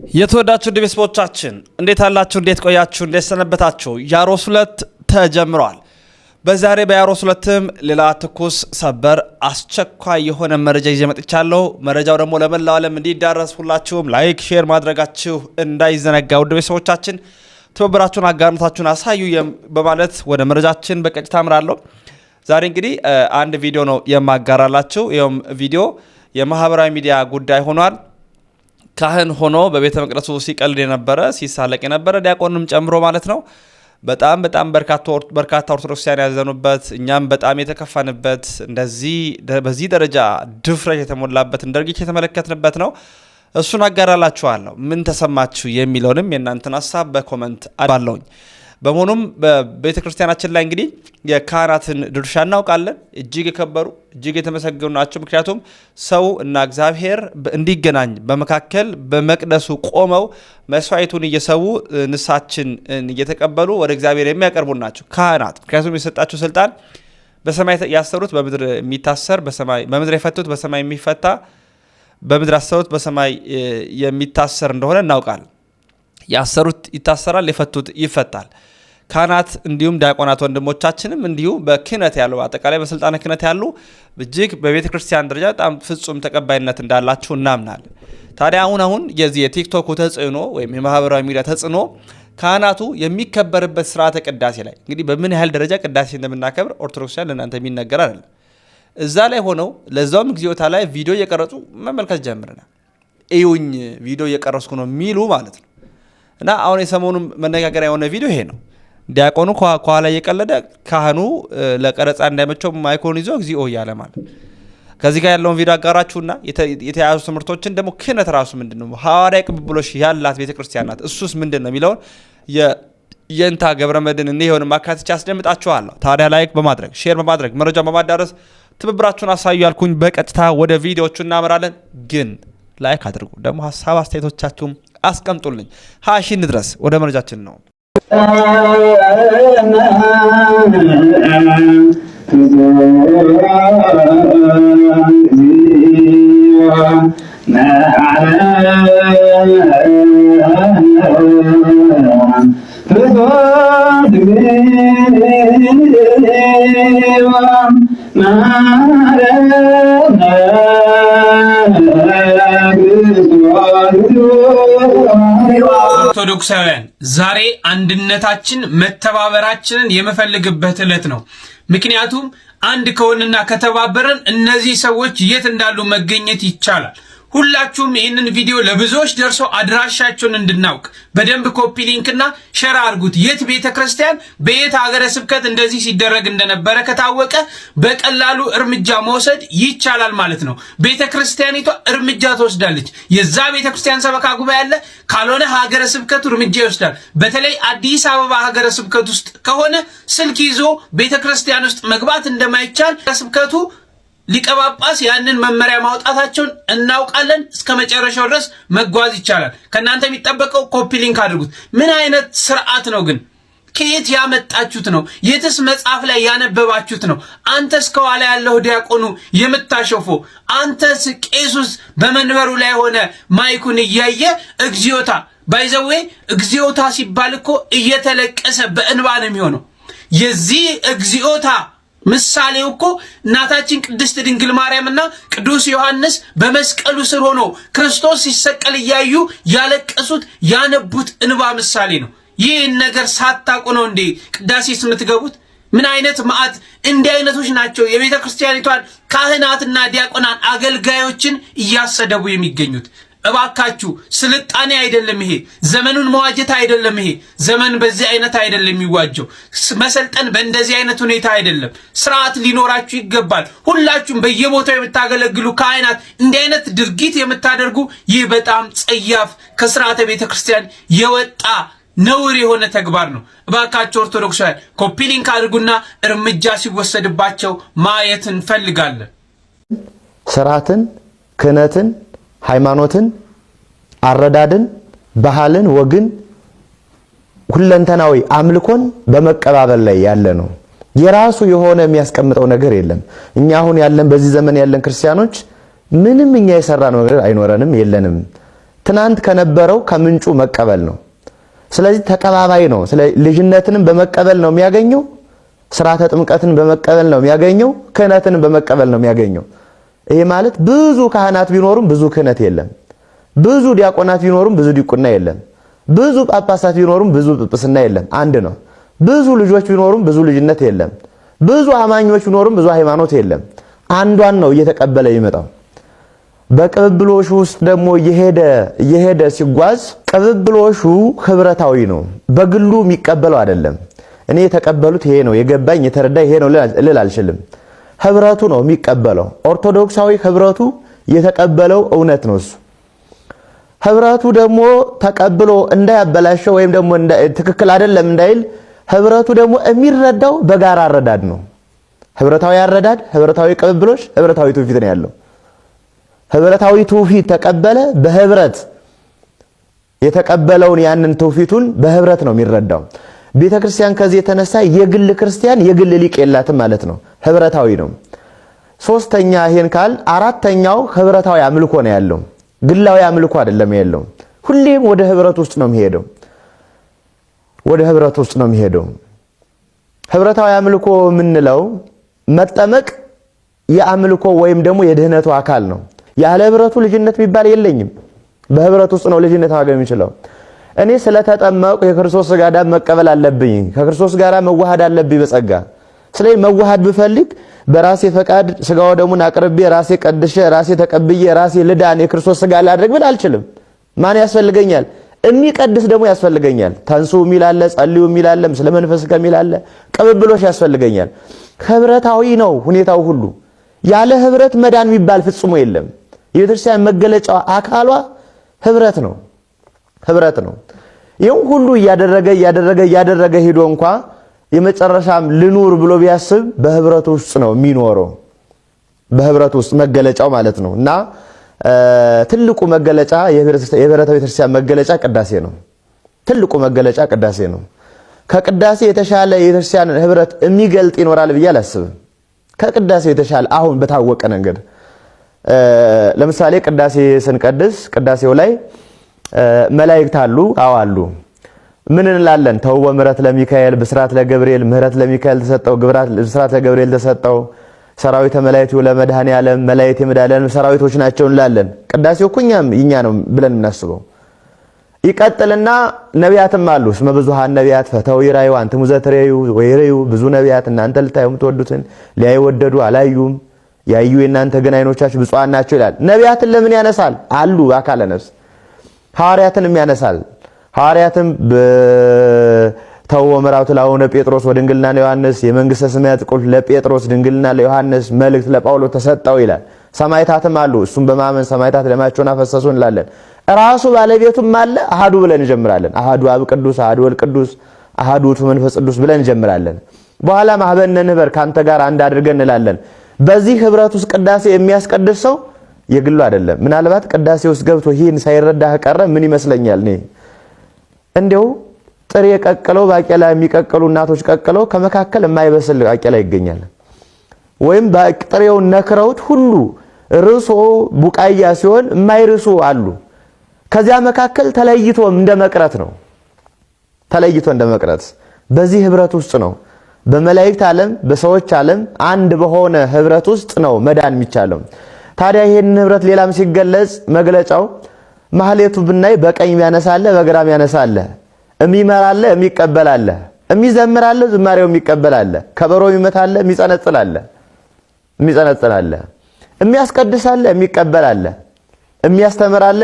የተወዳችሁ ቤተሰቦቻችን እንዴት አላችሁ? እንዴት ቆያችሁ? እንዴት ሰነበታችሁ? ያሮስ 2 ተጀምሯል። በዛሬ በያሮስ 2ም ሌላ ትኩስ ሰበር አስቸኳይ የሆነ መረጃ ይዤ መጥቻለሁ። መረጃው ደግሞ ለመላው ዓለም እንዲዳረስ ሁላችሁም ላይክ ሼር ማድረጋችሁ እንዳይዘነጋ። ውድ ቤተሰቦቻችን ትብብራችሁን አጋርነታችሁን አሳዩ በማለት ወደ መረጃችን በቀጥታ አምራለሁ። ዛሬ እንግዲህ አንድ ቪዲዮ ነው የማጋራላችሁ። ይሄም ቪዲዮ የማህበራዊ ሚዲያ ጉዳይ ሆኗል። ካህን ሆኖ በቤተ መቅደሱ ሲቀልድ የነበረ ሲሳለቅ የነበረ ዲያቆንም ጨምሮ ማለት ነው። በጣም በርካታ ኦርቶዶክሳውያን ያዘኑበት እኛም በጣም የተከፋንበት እንደዚህ በዚህ ደረጃ ድፍረት የተሞላበትን ድርጊት የተመለከትንበት ነው። እሱን አጋራላችኋለሁ። ምን ተሰማችሁ የሚለውንም የእናንተን ሐሳብ በኮሜንት አባለሁኝ። በመሆኑም በቤተ ክርስቲያናችን ላይ እንግዲህ የካህናትን ድርሻ እናውቃለን። እጅግ የከበሩ እጅግ የተመሰገኑ ናቸው። ምክንያቱም ሰው እና እግዚአብሔር እንዲገናኝ በመካከል በመቅደሱ ቆመው መስዋዕቱን እየሰዉ ንሳችን እየተቀበሉ ወደ እግዚአብሔር የሚያቀርቡ ናቸው ካህናት። ምክንያቱም የሰጣቸው ስልጣን በሰማይ ያሰሩት በምድር የሚታሰር በምድር የፈቱት በሰማይ የሚፈታ በምድር ያሰሩት በሰማይ የሚታሰር እንደሆነ እናውቃለን። ያሰሩት ይታሰራል፣ የፈቱት ይፈታል። ካህናት እንዲሁም ዲያቆናት ወንድሞቻችንም እንዲሁ በክህነት ያሉ አጠቃላይ በስልጣነ ክህነት ያሉ እጅግ በቤተ ክርስቲያን ደረጃ በጣም ፍጹም ተቀባይነት እንዳላችሁ እናምናለን። ታዲያ አሁን የዚህ የቲክቶክ ተጽዕኖ ወይም የማህበራዊ ሚዲያ ተጽዕኖ ካህናቱ የሚከበርበት ስርዓተ ቅዳሴ ላይ እንግዲህ በምን ያህል ደረጃ ቅዳሴ እንደምናከብር ኦርቶዶክሳውያን ለእናንተ የሚነገር አይደለም። እዛ ላይ ሆነው ለዛውም እግዚኦታ ላይ ቪዲዮ እየቀረጹ መመልከት ጀምረናል። እዩኝ ቪዲዮ እየቀረጽኩ ነው የሚሉ ማለት ነው። እና አሁን የሰሞኑ መነጋገሪያ የሆነ ቪዲዮ ይሄ ነው። ዲያቆኑ ከኋላ እየቀለደ ካህኑ ለቀረጻ እንዳይመቸው ማይክሮን ይዞ እግዚኦ እያለ ማለት። ከዚህ ጋር ያለውን ቪዲዮ አጋራችሁና የተያያዙ ትምህርቶችን ደግሞ ክህነት ራሱ ምንድነው ሐዋርያዊ ቅብብሎሽ ያላት ቤተክርስቲያን ናት እሱስ ምንድነው የሚለውን የእንታ ገብረመድህን እንደ ይሆን ማካተቻ አስደምጣችኋለሁ። ታዲያ ላይክ በማድረግ ሼር በማድረግ መረጃ በማዳረስ ትብብራችሁን አሳዩ ያልኩኝ በቀጥታ ወደ ቪዲዮቹ እናመራለን። ግን ላይክ አድርጉ፣ ደግሞ ሐሳብ አስተያየቶቻችሁም አስቀምጡልኝ። ሀሺን ድረስ ወደ መረጃችን ነው። ኦርቶዶክሳውያን ዛሬ አንድነታችን መተባበራችንን የምፈልግበት ዕለት ነው። ምክንያቱም አንድ ከሆነና ከተባበረን እነዚህ ሰዎች የት እንዳሉ መገኘት ይቻላል። ሁላችሁም ይህንን ቪዲዮ ለብዙዎች ደርሶ አድራሻቸውን እንድናውቅ በደንብ ኮፒ ሊንክና ሸር አድርጉት። የት ቤተክርስቲያን በየት ሀገረ ስብከት እንደዚህ ሲደረግ እንደነበረ ከታወቀ በቀላሉ እርምጃ መውሰድ ይቻላል ማለት ነው። ቤተክርስቲያኒቷ እርምጃ ትወስዳለች። የዛ ቤተክርስቲያን ሰበካ ጉባኤ አለ፣ ካልሆነ ሀገረ ስብከቱ እርምጃ ይወስዳል። በተለይ አዲስ አበባ ሀገረ ስብከት ውስጥ ከሆነ ስልክ ይዞ ቤተክርስቲያን ውስጥ መግባት እንደማይቻል ስብከቱ ሊቀጳጳስ ያንን መመሪያ ማውጣታቸውን እናውቃለን። እስከ መጨረሻው ድረስ መጓዝ ይቻላል። ከናንተ የሚጠበቀው ኮፒ ሊንክ አድርጉት። ምን አይነት ስርዓት ነው ግን? ከየት ያመጣችሁት ነው? የትስ መጽሐፍ ላይ ያነበባችሁት ነው? አንተስ ከኋላ ያለው ዲያቆኑ የምታሸፎ፣ አንተስ ቄሱስ በመንበሩ ላይ ሆነ ማይኩን እያየ እግዚኦታ ባይዘዌ እግዚኦታ ሲባል እኮ እየተለቀሰ በእንባ ነው የሚሆነው። የዚህ እግዚኦታ ምሳሌው እኮ እናታችን ቅድስት ድንግል ማርያምና ቅዱስ ዮሐንስ በመስቀሉ ስር ሆኖ ክርስቶስ ሲሰቀል እያዩ ያለቀሱት ያነቡት እንባ ምሳሌ ነው። ይህን ነገር ሳታውቁ ነው እንዴ ቅዳሴስ የምትገቡት? ምን አይነት መዓት! እንዲህ አይነቶች ናቸው የቤተ ክርስቲያኒቷን ካህናትና ዲያቆናን አገልጋዮችን እያሰደቡ የሚገኙት። እባካችሁ ስልጣኔ አይደለም ይሄ፣ ዘመኑን መዋጀት አይደለም ይሄ። ዘመን በዚህ አይነት አይደለም የሚዋጀው። መሰልጠን በእንደዚህ አይነት ሁኔታ አይደለም። ስርዓት ሊኖራችሁ ይገባል። ሁላችሁም በየቦታው የምታገለግሉ ካህናት እንዲህ አይነት ድርጊት የምታደርጉ ይህ በጣም ጸያፍ ከስርዓተ ቤተክርስቲያን የወጣ ነውር የሆነ ተግባር ነው። እባካችሁ ኦርቶዶክሳውያን ኮፒ ሊንክ አድርጉና እርምጃ ሲወሰድባቸው ማየት እንፈልጋለን። ስርዓትን፣ ክህነትን፣ ሃይማኖትን፣ አረዳድን፣ ባህልን፣ ወግን፣ ሁለንተናዊ አምልኮን በመቀባበል ላይ ያለ ነው። የራሱ የሆነ የሚያስቀምጠው ነገር የለም። እኛ አሁን ያለን በዚህ ዘመን ያለን ክርስቲያኖች ምንም እኛ የሰራነው ነገር አይኖረንም የለንም። ትናንት ከነበረው ከምንጩ መቀበል ነው። ስለዚህ ተቀባባይ ነው። ልጅነትንም በመቀበል ነው የሚያገኘው፣ ስርዓተ ጥምቀትን በመቀበል ነው የሚያገኘው፣ ክህነትንም በመቀበል ነው የሚያገኘው። ይሄ ማለት ብዙ ካህናት ቢኖሩም ብዙ ክህነት የለም፣ ብዙ ዲያቆናት ቢኖሩም ብዙ ዲቁና የለም፣ ብዙ ጳጳሳት ቢኖሩም ብዙ ጵጵስና የለም፣ አንድ ነው። ብዙ ልጆች ቢኖሩም ብዙ ልጅነት የለም፣ ብዙ አማኞች ቢኖሩም ብዙ ሃይማኖት የለም። አንዷን ነው እየተቀበለ ይመጣው። በቅብብሎሹ ውስጥ ደግሞ እየሄደ ሲጓዝ ቅብብሎሹ ህብረታዊ ነው። በግሉ የሚቀበለው አይደለም። እኔ የተቀበሉት ይሄ ነው፣ የገባኝ የተረዳ ይሄ ነው ልል አልችልም። ህብረቱ ነው የሚቀበለው። ኦርቶዶክሳዊ ህብረቱ የተቀበለው እውነት ነው እሱ። ህብረቱ ደግሞ ተቀብሎ እንዳያበላሸው ወይም ደግሞ ትክክል አይደለም እንዳይል ህብረቱ ደግሞ የሚረዳው በጋራ አረዳድ ነው። ህብረታዊ አረዳድ፣ ህብረታዊ ቅብብሎሽ፣ ህብረታዊ ትውፊት ነው ያለው። ህብረታዊ ትውፊት ተቀበለ፣ በህብረት የተቀበለውን ያንን ትውፊቱን በህብረት ነው የሚረዳው። ቤተክርስቲያን ከዚህ የተነሳ የግል ክርስቲያን የግል ሊቅ የላትም ማለት ነው። ህብረታዊ ነው። ሶስተኛ ይሄን ካል አራተኛው ህብረታዊ አምልኮ ነው ያለው። ግላዊ አምልኮ አይደለም ያለው። ሁሌም ወደ ህብረት ውስጥ ነው የሚሄደው። ወደ ህብረት ውስጥ ነው የሚሄደው። ህብረታዊ አምልኮ የምንለው መጠመቅ የአምልኮ ወይም ደግሞ የድህነቱ አካል ነው። ያለ ህብረቱ ልጅነት የሚባል የለኝም። በህብረት ውስጥ ነው ልጅነት ማግኘት የሚችለው። እኔ ስለተጠመቁ የክርስቶስ ሥጋ ደም መቀበል አለብኝ፣ ከክርስቶስ ጋር መዋሃድ አለብኝ በጸጋ። ስለዚህ መዋሃድ ብፈልግ በራሴ ፈቃድ ሥጋው ደሙን አቅርቤ ራሴ ቀድሼ ራሴ ተቀብዬ ራሴ ልዳን የክርስቶስ ሥጋ ላድርግ ብል አልችልም። ማን ያስፈልገኛል? የሚቀድስ ደግሞ ያስፈልገኛል። ተንሱ የሚል አለ፣ ጸልዩ የሚል አለ፣ ስለ መንፈስ ከሚል አለ። ቅብብሎሽ ያስፈልገኛል። ህብረታዊ ነው ሁኔታው ሁሉ። ያለ ህብረት መዳን የሚባል ፍጹም የለም። የቤተክርስቲያን መገለጫው አካሏ ህብረት ነው። ህብረት ነው። ይሄን ሁሉ እያደረገ ሄዶ እንኳን የመጨረሻም ልኑር ብሎ ቢያስብ በህብረቱ ውስጥ ነው የሚኖረው። በህብረቱ ውስጥ መገለጫው ማለት ነው። እና ትልቁ መገለጫ የህብረተ ቤተክርስቲያን መገለጫ ቅዳሴ ነው። ትልቁ መገለጫ ቅዳሴ ነው። ከቅዳሴ የተሻለ የቤተክርስቲያን ህብረት የሚገልጥ ይኖራል ብዬ አላስብም። ከቅዳሴ የተሻለ አሁን በታወቀ ነገር ለምሳሌ ቅዳሴ ስንቀድስ ቅዳሴው ላይ መላእክት አሉ። አሉ። ምን እንላለን? ተውበ ምሕረት ለሚካኤል ብስራት ለገብርኤል፣ ምሕረት ለሚካኤል ተሰጠው፣ ብስራት ለገብርኤል ተሰጠው፣ ሰራዊተ መላእክቱ ለመድኃኔ ዓለም፣ መላእክት የመድኃኔ ሰራዊቶች ናቸው እንላለን። ቅዳሴው እኮ እኛ ነው ብለን የምናስበው። ይቀጥልና ነቢያትም አሉ። እስመ ብዙኃን ነቢያት ፈተው ይራዩ አንትሙ ዘትሬዩ ወይሬዩ፣ ብዙ ነቢያት እናንተ ልታዩ የምትወዱትን ሊያዩ ወደዱ አላዩም፣ ያዩ የእናንተ ግን አይኖቻችሁ ብፁዓን ናቸው ይላል። ነቢያትን ለምን ያነሳል? አሉ አካለ ነፍስ። ሐዋርያትንም ያነሳል። ሐዋርያትም ተወ ምዕራቱ ለአቡነ ጴጥሮስ ወድንግልና ለዮሐንስ፣ የመንግስተ ሰማያት ቁልፍ ለጴጥሮስ ድንግልና ለዮሐንስ፣ መልእክት ለጳውሎስ ተሰጠው ይላል። ሰማዕታትም አሉ። እሱም በማመን ሰማዕታት ደማቸውን አፈሰሱ እንላለን። ራሱ ባለቤቱም አለ። አሃዱ ብለን እንጀምራለን። አሃዱ አብ ቅዱስ፣ አሃዱ ወልድ ቅዱስ፣ አሃዱ ውእቱ መንፈስ ቅዱስ ብለን እንጀምራለን። በኋላ ማህበነ ንህበር ካንተ ጋር አንድ አድርገን እንላለን። በዚህ ህብረት ውስጥ ቅዳሴ የሚያስቀድስ ሰው የግሉ አይደለም። ምናልባት ቅዳሴ ውስጥ ገብቶ ይህን ሳይረዳ ቀረ ምን ይመስለኛል? እኔ እንደው ጥሬ ቀቅለው ባቄላ የሚቀቅሉ እናቶች ቀቅለው ከመካከል የማይበስል ባቄላ ይገኛል። ወይም ጥሬውን ነክረውት ሁሉ ርሶ ቡቃያ ሲሆን የማይርሱ አሉ። ከዚያ መካከል ተለይቶ እንደመቅረት ነው። ተለይቶ እንደመቅረት በዚህ ህብረት ውስጥ ነው። በመላእክት ዓለም በሰዎች ዓለም አንድ በሆነ ህብረት ውስጥ ነው መዳን የሚቻለው። ታዲያ ይሄን ህብረት ሌላም ሲገለጽ መግለጫው ማህሌቱ ብናይ በቀኝ ያነሳለ በግራም ያነሳለ፣ የሚመራለ የሚቀበላለ፣ የሚዘምራለ ዝማሬው የሚቀበላለ፣ ከበሮ የሚመታለ የሚጸነጽላለ፣ የሚያስቀድሳለ የሚቀበላለ፣ የሚያስተምራለ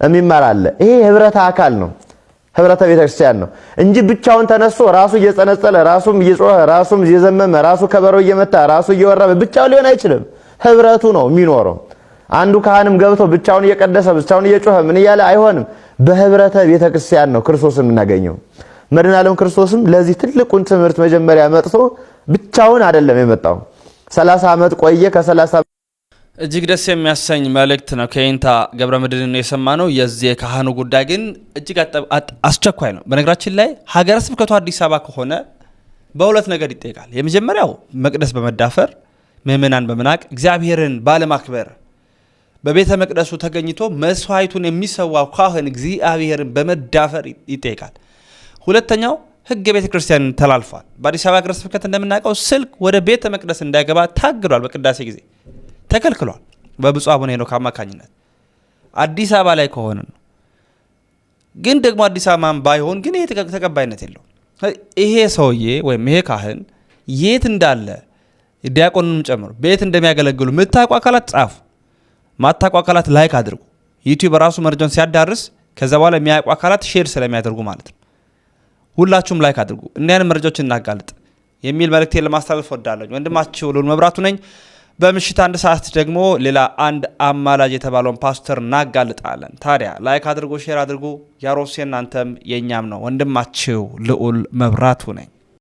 የሚማራለ። ይሄ ህብረተ አካል ነው። ህብረተ ቤተክርስቲያን ነው እንጂ ብቻውን ተነስቶ ራሱ እየጸነጸለ ራሱም እየጮኸ ራሱም እየዘመመ ራሱ ከበሮ እየመታ ራሱ እየወረበ ብቻውን ሊሆን አይችልም። ህብረቱ ነው የሚኖረው። አንዱ ካህንም ገብቶ ብቻውን እየቀደሰ ብቻውን እየጮኸ ምን እያለ አይሆንም። በህብረተ ቤተክርስቲያን ነው ክርስቶስን የምናገኘው። መድኃኔዓለም ክርስቶስም ለዚህ ትልቁን ትምህርት መጀመሪያ መጥቶ ብቻውን አይደለም የመጣው። 30 ዓመት ቆየ። ከ30 እጅግ ደስ የሚያሰኝ መልእክት ነው ከይንታ ገብረ ምድርን የሰማነው። የዚህ የካህኑ ጉዳይ ግን እጅግ አስቸኳይ ነው። በነገራችን ላይ ሀገረ ስብከቱ አዲስ አበባ ከሆነ በሁለት ነገር ይጠይቃል። የመጀመሪያው መቅደስ በመዳፈር ምእመናን በመናቅ እግዚአብሔርን ባለማክበር በቤተ መቅደሱ ተገኝቶ መስዋዕቱን የሚሰዋው ካህን እግዚአብሔርን በመዳፈር ይጠይቃል። ሁለተኛው ሕግ የቤተ ክርስቲያን ተላልፏል። በአዲስ አበባ ሀገረ ስብከት እንደምናውቀው ስልክ ወደ ቤተ መቅደስ እንዳይገባ ታግዷል። በቅዳሴ ጊዜ ተከልክሏል በብፁዕ አቡነ ሄኖክ አማካኝነት። አዲስ አበባ ላይ ከሆነ ነው። ግን ደግሞ አዲስ አበባም ባይሆን ግን ይሄ ተቀባይነት የለውም። ይሄ ሰውዬ ወይም ይሄ ካህን የት እንዳለ ዲያቆኑንም ጨምሮ ቤት እንደሚያገለግሉ የምታውቁ አካላት ጻፉ። ማታውቁ አካላት ላይክ አድርጉ። ዩቲዩብ ራሱ መረጃውን ሲያዳርስ ከዛ በኋላ የሚያውቁ አካላት ሼር ስለሚያደርጉ ማለት ነው። ሁላችሁም ላይክ አድርጉ። እንዲህ አይነት መረጃዎችን እናጋልጥ የሚል መልእክቴን ለማስተላለፍ ወዳለሁ። ወንድማችሁ ልዑል መብራቱ ነኝ። በምሽት 1 ሰዓት ደግሞ ሌላ አንድ አማላጅ የተባለውን ፓስተር እናጋልጣለን። ታዲያ ላይክ አድርጉ፣ ሼር አድርጉ። ያሮስ የእናንተም የእኛም ነው። ወንድማችሁ ልዑል መብራቱ ነኝ።